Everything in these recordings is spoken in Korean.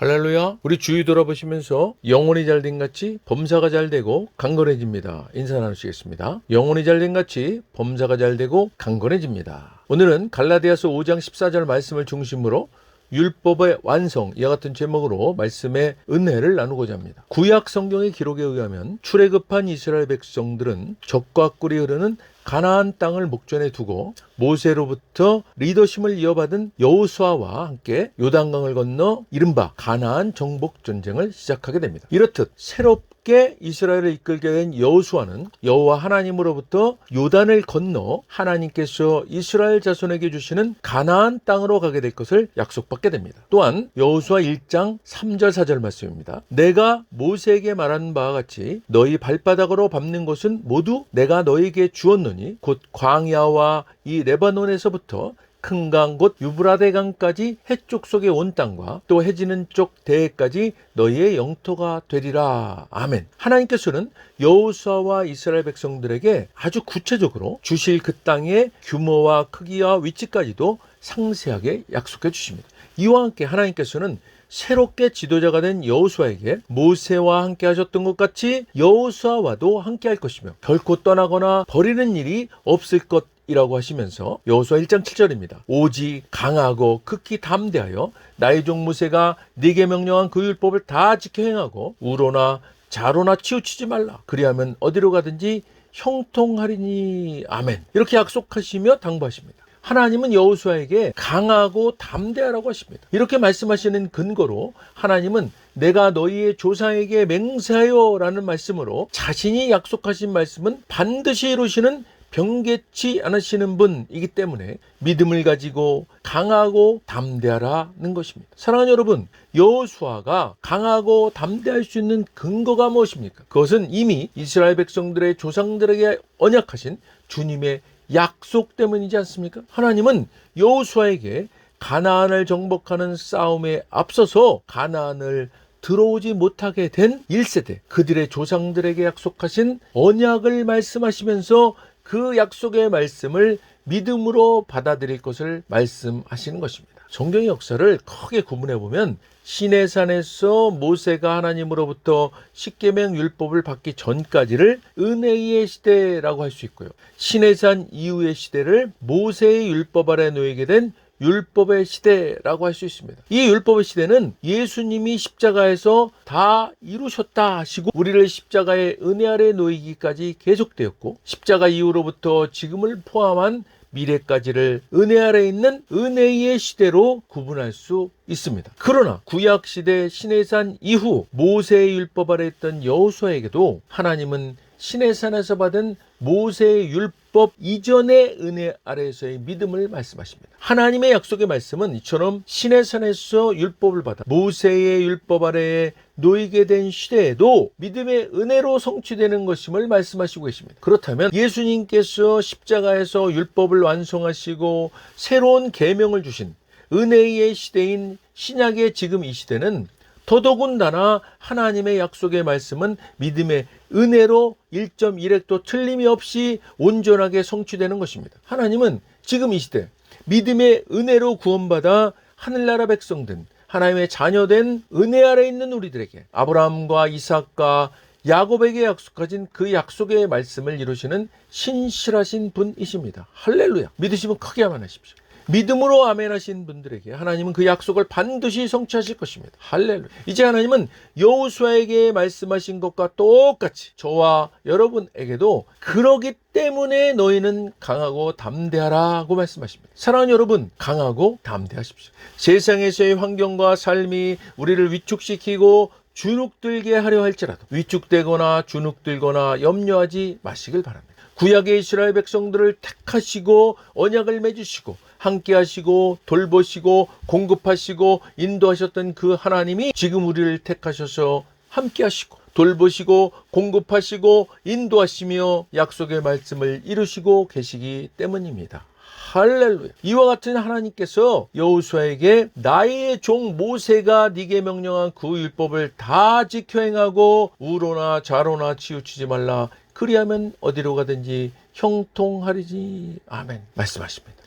할렐루야. 우리 주위 돌아보시면서 영혼이 잘된 같이 범사가 잘되고 강건해집니다. 인사 나누시겠습니다. 영혼이 잘된 같이 범사가 잘되고 강건해집니다. 오늘은 갈라디아서 5장 14절 말씀을 중심으로 율법의 완성, 이와 같은 제목으로 말씀의 은혜를 나누고자 합니다. 구약 성경의 기록에 의하면 출애굽한 이스라엘 백성들은 적과 꿀이 흐르는 가나안 땅을 목전에 두고 모세로부터 리더십을 이어받은 여호수아와 함께 요단강을 건너 이른바 가나안 정복 전쟁을 시작하게 됩니다. 이렇듯 새롭게 이스라엘을 이끌게 된 여호수아는 여호와 하나님으로부터 요단을 건너 하나님께서 이스라엘 자손에게 주시는 가나안 땅으로 가게 될 것을 약속받게 됩니다. 또한 여호수아 1장 3절 4절 말씀입니다. 내가 모세에게 말한 바와 같이 너희 발바닥으로 밟는 곳은 모두 내가 너희에게 주었노니 곧 광야와 이 레바논에서부터 큰 강 곧 유브라데 강까지 해쪽 속의 온 땅과 또 해지는 쪽 대해까지 너희의 영토가 되리라. 아멘. 하나님께서는 여호수아와 이스라엘 백성들에게 아주 구체적으로 주실 그 땅의 규모와 크기와 위치까지도 상세하게 약속해 주십니다. 이와 함께 하나님께서는 새롭게 지도자가 된 여호수아에게 모세와 함께 하셨던 것 같이 여호수아와도 함께 할 것이며 결코 떠나거나 버리는 일이 없을 것이라고 하시면서 여호수아 1장 7절입니다. 오직 강하고 극히 담대하여 나의 종 모세가 네게 명령한 그 율법을 다 지켜 행하고 우로나 좌로나 치우치지 말라. 그리하면 어디로 가든지 형통하리니. 아멘. 이렇게 약속하시며 당부하십니다. 하나님은 여호수아에게 강하고 담대하라고 하십니다. 이렇게 말씀하시는 근거로 하나님은 내가 너희의 조상에게 맹세하여 라는 말씀으로 자신이 약속하신 말씀은 반드시 이루시는 변개치 않으시는 분이기 때문에 믿음을 가지고 강하고 담대하라는 것입니다. 사랑하는 여러분, 여호수아가 강하고 담대할 수 있는 근거가 무엇입니까? 그것은 이미 이스라엘 백성들의 조상들에게 언약하신 주님의 약속 때문이지 않습니까? 하나님은 여호수아에게 가나안을 정복하는 싸움에 앞서서 가나안을 들어오지 못하게 된 1세대, 그들의 조상들에게 약속하신 언약을 말씀하시면서 그 약속의 말씀을 믿음으로 받아들일 것을 말씀하시는 것입니다. 성경의 역사를 크게 구분해 보면 시내산에서 모세가 하나님으로부터 십계명 율법을 받기 전까지를 은혜의 시대라고 할 수 있고요. 시내산 이후의 시대를 모세의 율법 아래 놓이게 된 율법의 시대라고 할 수 있습니다. 이 율법의 시대는 예수님이 십자가에서 다 이루셨다 하시고 우리를 십자가의 은혜 아래 놓이기까지 계속되었고 십자가 이후로부터 지금을 포함한 미래까지를 은혜 아래 있는 은혜의 시대로 구분할 수 있습니다. 그러나 구약시대 시내산 이후 모세의 율법 아래 있던 여호수아에게도 하나님은 시내산에서 받은 모세의 율법 이전의 은혜 아래에서의 믿음을 말씀하십니다. 하나님의 약속의 말씀은 이처럼 시내산에서 율법을 받아 모세의 율법 아래에 놓이게 된 시대에도 믿음의 은혜로 성취되는 것임을 말씀하시고 계십니다. 그렇다면 예수님께서 십자가에서 율법을 완성하시고 새로운 계명을 주신 은혜의 시대인 신약의 지금 이 시대는 더더군다나 하나님의 약속의 말씀은 믿음의 은혜로 1.1획도 틀림이 없이 온전하게 성취되는 것입니다. 하나님은 지금 이 시대 믿음의 은혜로 구원받아 하늘나라 백성된 하나님의 자녀된 은혜 아래 있는 우리들에게 아브라함과 이삭과 야곱에게 약속하신 그 약속의 말씀을 이루시는 신실하신 분이십니다. 할렐루야. 믿으시면 크게 아멘하십시오. 믿음으로 아멘하신 분들에게 하나님은 그 약속을 반드시 성취하실 것입니다. 할렐루야. 이제 하나님은 여호수아에게 말씀하신 것과 똑같이 저와 여러분에게도 그러기 때문에 너희는 강하고 담대하라고 말씀하십니다. 사랑하는 여러분, 강하고 담대하십시오. 세상에서의 환경과 삶이 우리를 위축시키고 주눅들게 하려 할지라도 위축되거나 주눅들거나 염려하지 마시길 바랍니다. 구약의 이스라엘 백성들을 택하시고 언약을 맺으시고 함께 하시고 돌보시고 공급하시고 인도하셨던 그 하나님이 지금 우리를 택하셔서 함께 하시고 돌보시고 공급하시고 인도하시며 약속의 말씀을 이루시고 계시기 때문입니다. 할렐루야. 이와 같은 하나님께서 여호수아에게 나의 종 모세가 네게 명령한 그 율법을 다 지켜 행하고 우로나 좌로나 치우치지 말라. 그리하면 어디로 가든지 형통하리니. 아멘. 말씀하십니다.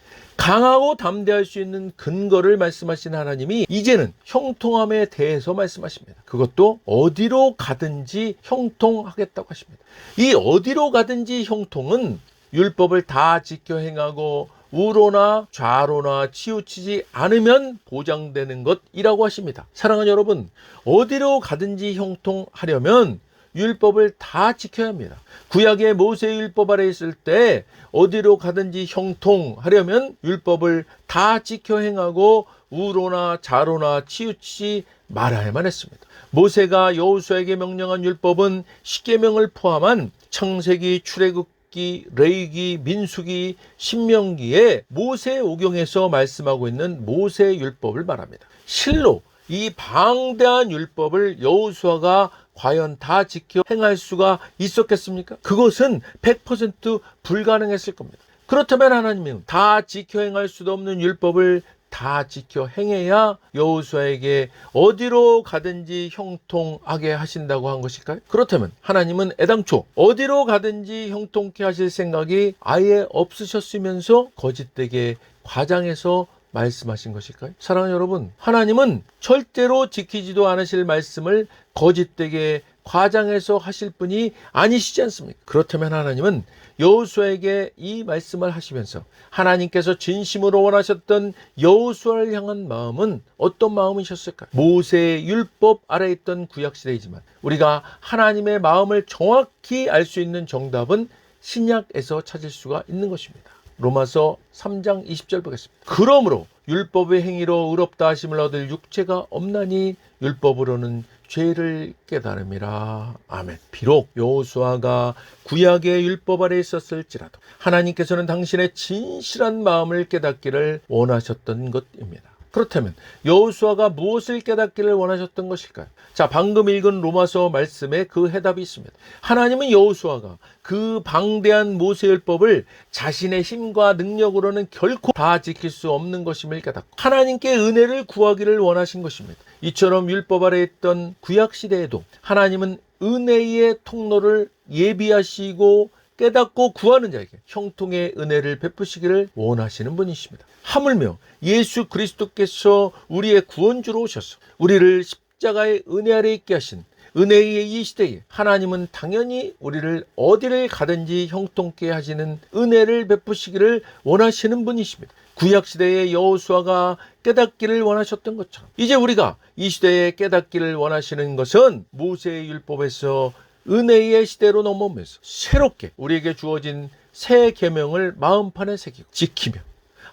강하고 담대할 수 있는 근거를 말씀하신 하나님이 이제는 형통함에 대해서 말씀하십니다. 그것도 어디로 가든지 형통하겠다고 하십니다. 이 어디로 가든지 형통은 율법을 다 지켜 행하고 우로나 좌로나 치우치지 않으면 보장되는 것이라고 하십니다. 사랑하는 여러분, 어디로 가든지 형통하려면 율법을 다 지켜야 합니다. 구약의 모세 율법 아래 있을 때 어디로 가든지 형통하려면 율법을 다 지켜 행하고 우로나 좌로나 치우치지 말아야만 했습니다. 모세가 여호수아에게 명령한 율법은 십계명을 포함한 창세기, 출애굽기, 레위기, 민수기, 신명기에 모세오경에서 말씀하고 있는 모세 율법을 말합니다. 실로 이 방대한 율법을 여호수아가 과연 다 지켜 행할 수가 있었겠습니까? 그것은 100% 불가능했을 겁니다. 그렇다면 하나님은 다 지켜 행할 수도 없는 율법을 다 지켜 행해야 여호수아에게 어디로 가든지 형통하게 하신다고 한 것일까요? 그렇다면 하나님은 애당초 어디로 가든지 형통케 하실 생각이 아예 없으셨으면서 거짓되게 과장해서 말씀하신 것일까요? 사랑하는 여러분, 하나님은 절대로 지키지도 않으실 말씀을 거짓되게 과장해서 하실 분이 아니시지 않습니까? 그렇다면 하나님은 여호수아에게 이 말씀을 하시면서 하나님께서 진심으로 원하셨던 여호수아를 향한 마음은 어떤 마음이셨을까요? 모세의 율법 아래 있던 구약시대이지만 우리가 하나님의 마음을 정확히 알 수 있는 정답은 신약에서 찾을 수가 있는 것입니다. 로마서 3장 20절 보겠습니다. 그러므로 율법의 행위로 의롭다 하심을 얻을 육체가 없나니 율법으로는 죄를 깨달음이라. 아멘. 비록 여호수아가 구약의 율법 아래 있었을지라도 하나님께서는 당신의 진실한 마음을 깨닫기를 원하셨던 것입니다. 그렇다면 여호수아가 무엇을 깨닫기를 원하셨던 것일까요? 자, 방금 읽은 로마서 말씀에 그 해답이 있습니다. 하나님은 여호수아가 그 방대한 모세율법을 자신의 힘과 능력으로는 결코 다 지킬 수 없는 것임을 깨닫고 하나님께 은혜를 구하기를 원하신 것입니다. 이처럼 율법 아래 있던 구약시대에도 하나님은 은혜의 통로를 예비하시고 깨닫고 구하는 자에게 형통의 은혜를 베푸시기를 원하시는 분이십니다. 하물며 예수 그리스도께서 우리의 구원주로 오셔서 우리를 십자가의 은혜 아래 있게 하신 은혜의 이 시대에 하나님은 당연히 우리를 어디를 가든지 형통케 하시는 은혜를 베푸시기를 원하시는 분이십니다. 구약시대의 여호수아가 깨닫기를 원하셨던 것처럼 이제 우리가 이 시대에 깨닫기를 원하시는 것은 모세의 율법에서 은혜의 시대로 넘어오면서 새롭게 우리에게 주어진 새 계명을 마음판에 새기고 지키며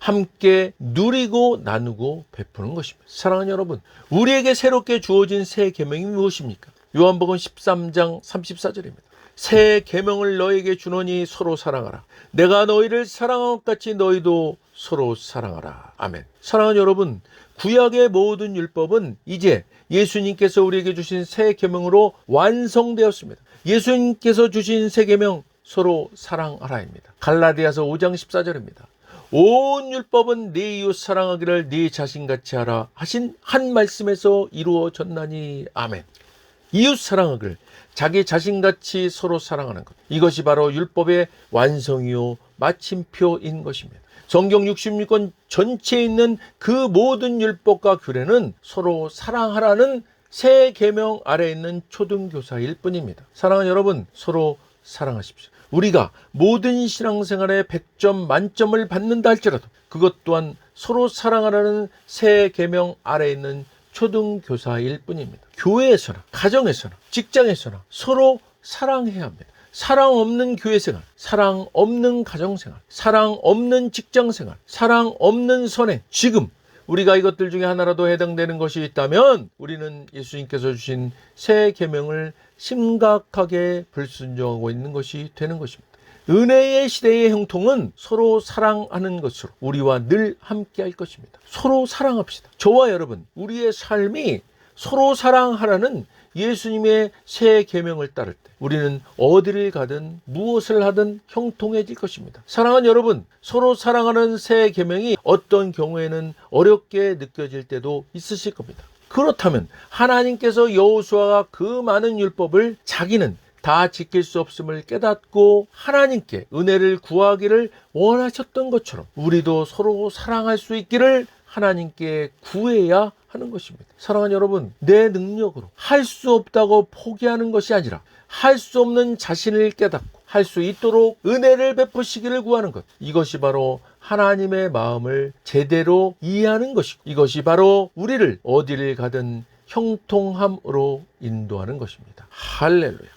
함께 누리고 나누고 베푸는 것입니다. 사랑하는 여러분, 우리에게 새롭게 주어진 새 계명이 무엇입니까? 요한복음 13장 34절입니다. 새 계명을 너에게 주노니 서로 사랑하라. 내가 너희를 사랑한 것 같이 너희도 서로 사랑하라. 아멘. 사랑하는 여러분, 구약의 모든 율법은 이제 예수님께서 우리에게 주신 새 계명으로 완성되었습니다. 예수님께서 주신 새 계명 서로 사랑하라입니다. 갈라디아서 5장 14절입니다. 온 율법은 네 이웃 사랑하기를 네 자신같이 하라 하신 한 말씀에서 이루어졌나니. 아멘. 이웃 사랑하기를 자기 자신같이 서로 사랑하는 것, 이것이 바로 율법의 완성이요 마침표인 것입니다. 성경 66권 전체에 있는 그 모든 율법과 규례는 서로 사랑하라는 새 계명 아래에 있는 초등교사일 뿐입니다. 사랑하는 여러분, 서로 사랑하십시오. 우리가 모든 신앙생활에 100점 만점을 받는다 할지라도 그것 또한 서로 사랑하라는 새 계명 아래에 있는 초등교사일 뿐입니다. 교회에서나 가정에서나 직장에서나 서로 사랑해야 합니다. 사랑 없는 교회생활, 사랑 없는 가정생활, 사랑 없는 직장생활, 사랑 없는 선행, 지금 우리가 이것들 중에 하나라도 해당되는 것이 있다면 우리는 예수님께서 주신 새 계명을 심각하게 불순종하고 있는 것이 되는 것입니다. 은혜의 시대의 형통은 서로 사랑하는 것으로 우리와 늘 함께 할 것입니다. 서로 사랑합시다. 저와 여러분, 우리의 삶이 서로 사랑하라는 예수님의 새 계명을 따를 때 우리는 어디를 가든 무엇을 하든 형통해질 것입니다. 사랑하는 여러분, 서로 사랑하는 새 계명이 어떤 경우에는 어렵게 느껴질 때도 있으실 겁니다. 그렇다면 하나님께서 여호수아가 그 많은 율법을 자기는 다 지킬 수 없음을 깨닫고 하나님께 은혜를 구하기를 원하셨던 것처럼 우리도 서로 사랑할 수 있기를 하나님께 구해야 하는 것입니다. 사랑하는 여러분, 내 능력으로 할 수 없다고 포기하는 것이 아니라 할 수 없는 자신을 깨닫고 할 수 있도록 은혜를 베푸시기를 구하는 것, 이것이 바로 하나님의 마음을 제대로 이해하는 것이고, 이것이 바로 우리를 어디를 가든 형통함으로 인도하는 것입니다. 할렐루야.